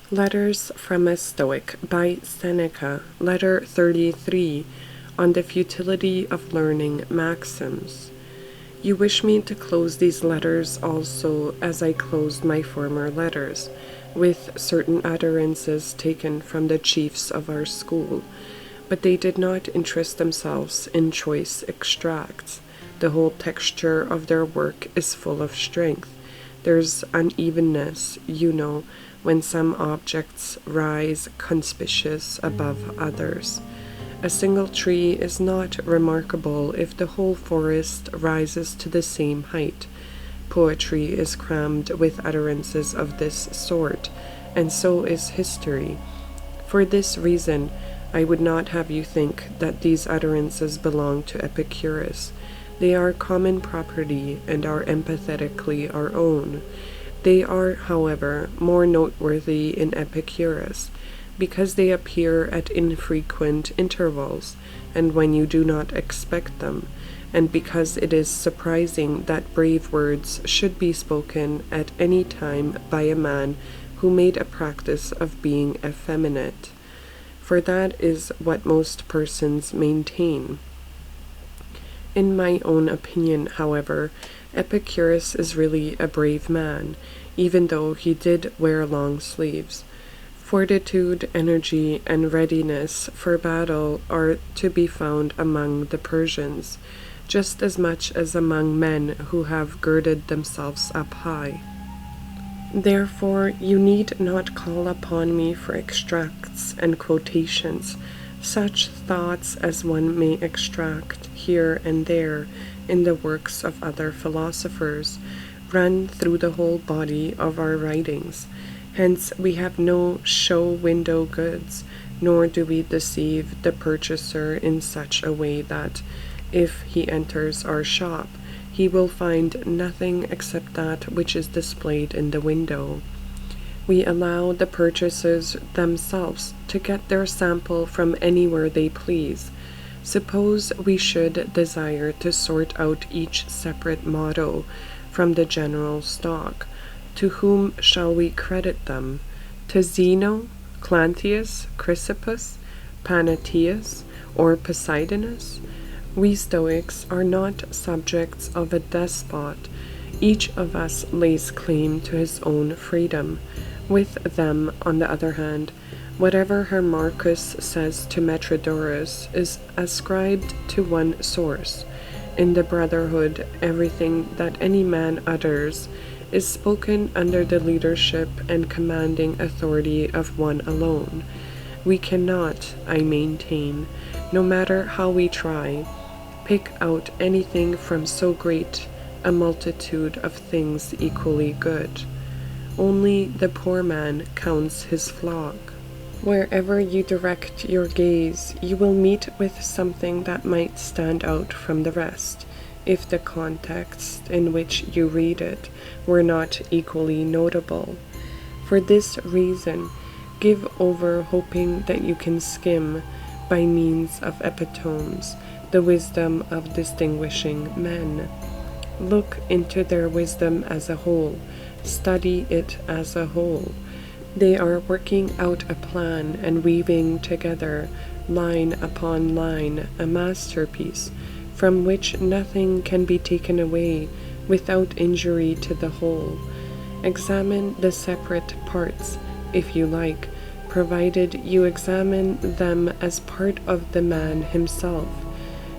Letters from a Stoic by Seneca, Letter 33, on the Futility of Learning Maxims. You wish me to close these letters also as I closed my former letters, with certain utterances taken from the chiefs of our school, but they did not interest themselves in choice extracts. The whole texture of their work is full of strength. There's unevenness, when some objects rise conspicuous above others. A single tree is not remarkable if the whole forest rises to the same height. Poetry is crammed with utterances of this sort, and so is history. For this reason, I would not have you think that these utterances belong to Epicurus. They are common property and are empathetically our own. They are, however, more noteworthy in Epicurus, because they appear at infrequent intervals, and when you do not expect them, and because it is surprising that brave words should be spoken at any time by a man who made a practice of being effeminate. For that is what most persons maintain. In my own opinion, however, Epicurus is really a brave man, even though he did wear long sleeves. Fortitude, energy, and readiness for battle are to be found among the Persians, just as much as among men who have girded themselves up high. Therefore, you need not call upon me for extracts and quotations, such thoughts as one may extract here and there in the works of other philosophers, run through the whole body of our writings. Hence we have no show window goods, nor do we deceive the purchaser in such a way that, if he enters our shop, he will find nothing except that which is displayed in the window. We allow the purchasers themselves to get their sample from anywhere they please. Suppose we should desire to sort out each separate motto from the general stock. To whom shall we credit them? To Zeno, Clantheus, Chrysippus, Panaetius, or Poseidonus? We Stoics are not subjects of a despot. Each of us lays claim to his own freedom. With them, on the other hand, whatever Hermarchus says to Metrodorus is ascribed to one source. In the brotherhood, everything that any man utters is spoken under the leadership and commanding authority of one alone. We cannot, I maintain, no matter how we try, pick out anything from so great a multitude of things equally good. Only the poor man counts his flock. Wherever you direct your gaze, you will meet with something that might stand out from the rest, if the context in which you read it were not equally notable. For this reason, give over hoping that you can skim, by means of epitomes, the wisdom of distinguishing men. Look into their wisdom as a whole. Study it as a whole. They are working out a plan and weaving together, line upon line, a masterpiece, from which nothing can be taken away without injury to the whole. Examine the separate parts, if you like, provided you examine them as part of the man himself.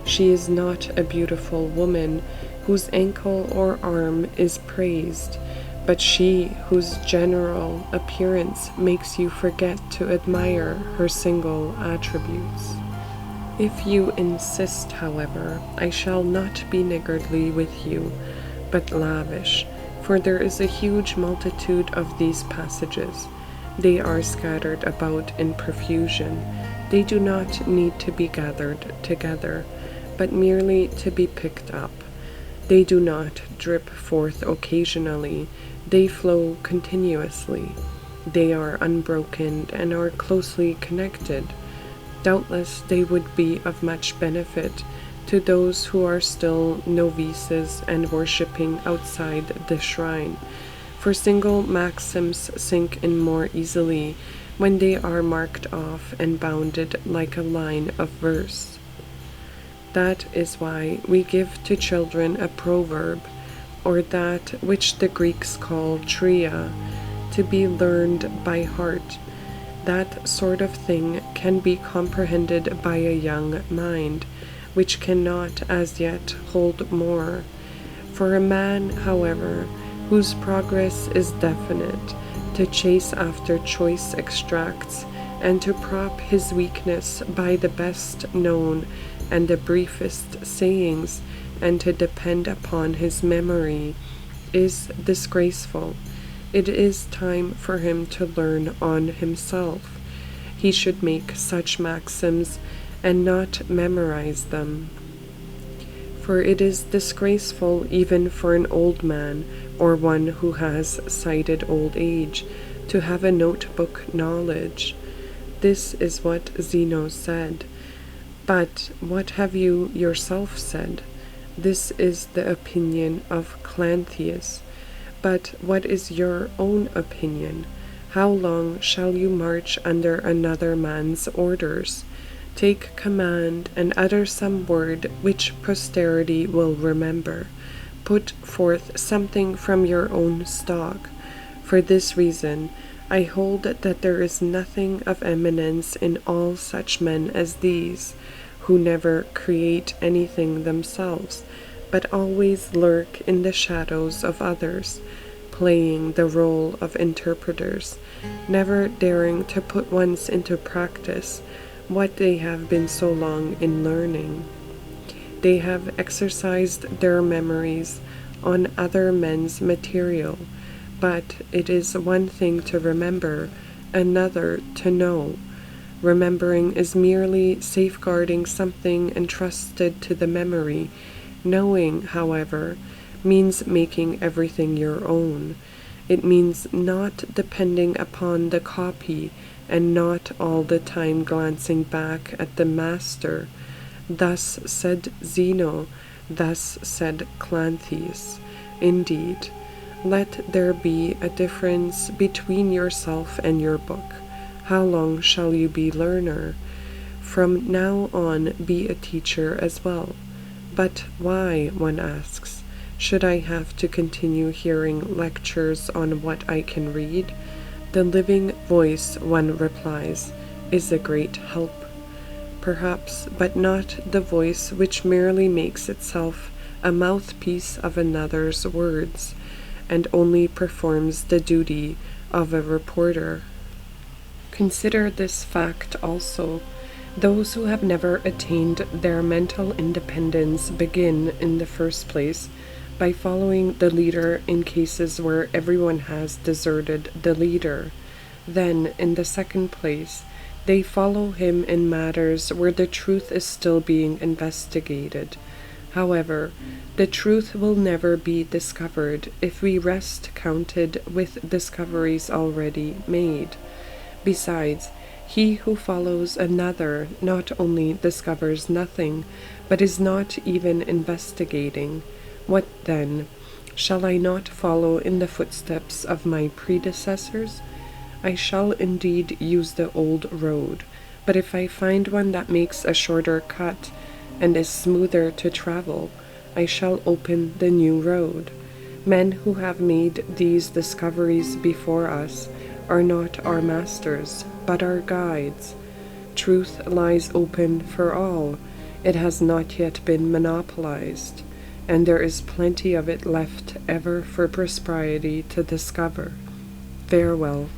She is not a beautiful woman whose ankle or arm is praised, but she whose general appearance makes you forget to admire her single attributes. If you insist, however, I shall not be niggardly with you, but lavish, for there is a huge multitude of these passages. They are scattered about in profusion. They do not need to be gathered together, but merely to be picked up. They do not drip forth occasionally, they flow continuously. They are unbroken and are closely connected. Doubtless they would be of much benefit to those who are still novices and worshipping outside the shrine, for single maxims sink in more easily when they are marked off and bounded like a line of verse. That is why we give to children a proverb, or that which the Greeks call tria, to be learned by heart. That sort of thing can be comprehended by a young mind, which cannot as yet hold more. For a man, however, whose progress is definite, to chase after choice extracts, and to prop his weakness by the best known and the briefest sayings, and to depend upon his memory, is disgraceful. It is time for him to learn on himself. He should make such maxims and not memorize them. For it is disgraceful even for an old man, or one who has sighted old age, to have a notebook knowledge. This is what Zeno said. But what have you yourself said? This is the opinion of Clantheus. But what is your own opinion? How long shall you march under another man's orders? Take command and utter some word which posterity will remember. Put forth something from your own stock. For this reason, I hold that there is nothing of eminence in all such men as these, who never create anything themselves, but always lurk in the shadows of others, playing the role of interpreters, never daring to put once into practice what they have been so long in learning. They have exercised their memories on other men's material, but it is one thing to remember, another to know. Remembering is merely safeguarding something entrusted to the memory. Knowing, however, means making everything your own. It means not depending upon the copy and not all the time glancing back at the master. Thus said Zeno, thus said Clantheus. Indeed, let there be a difference between yourself and your book. How long shall you be learner? From now on be a teacher as well. But why, one asks, should I have to continue hearing lectures on what I can read? The living voice, one replies, is a great help. Perhaps, but not the voice which merely makes itself a mouthpiece of another's words, and only performs the duty of a reporter. Consider this fact also. Those who have never attained their mental independence begin, in the first place, by following the leader in cases where everyone has deserted the leader. Then, in the second place, they follow him in matters where the truth is still being investigated. However, the truth will never be discovered if we rest contented with discoveries already made. Besides, he who follows another not only discovers nothing, but is not even investigating. What then? Shall I not follow in the footsteps of my predecessors? I shall indeed use the old road, but if I find one that makes a shorter cut and is smoother to travel, I shall open the new road. Men who have made these discoveries before us are not our masters, but our guides. Truth lies open for all. It has not yet been monopolized, and there is plenty of it left ever for prosperity to discover. Farewell.